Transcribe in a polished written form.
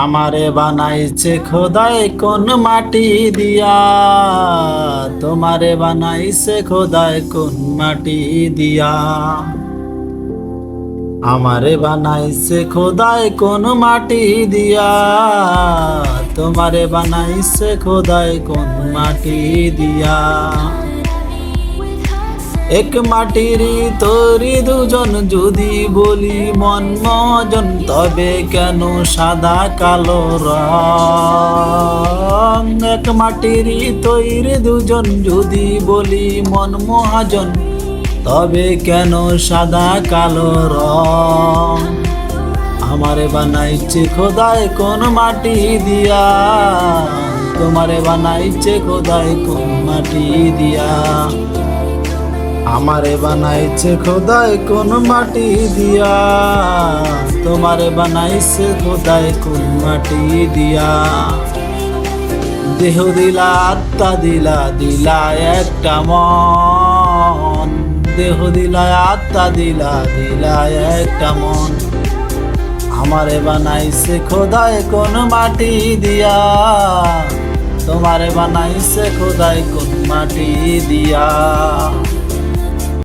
আমারে বানাইছে খোদাই কোন মাটি দিয়া, তোমারে বানাইছে খোদাই কোন মাটি দিয়া। আমারে বানাইছে খোদাই কোন মাটি দিয়া, তোমারে বানাইছে খোদাই কোন মাটি দিয়া। এক মাটিরই তৈরি দুজন যদি বলি মন মজন, তবে কেন সাদা কালো রং? এক মাটিরই তৈরি দুজন যদি বলি মন মহাজন, তবে কেন সাদা কালো রং? আমারে বানাইছে খোদাই কোন মাটি দিয়া, তোমারে বানাইছে খোদাই কোন মাটি দিয়া। আমারে বানাইছে খোদাই কোন মাটি দিয়া, তোমারে বানাইছে খোদাই কোন মাটি দিয়া। দেহ দিলা আত্মা দিলা, দিলা একটা মন। দেহ দিলা আত্মা দিলা, দিলা একটা মন। আমারে বানাইছে খোদাই কোন মাটি দিয়া, তোমারে বানাইছে খোদাই কোন মাটি দিয়া।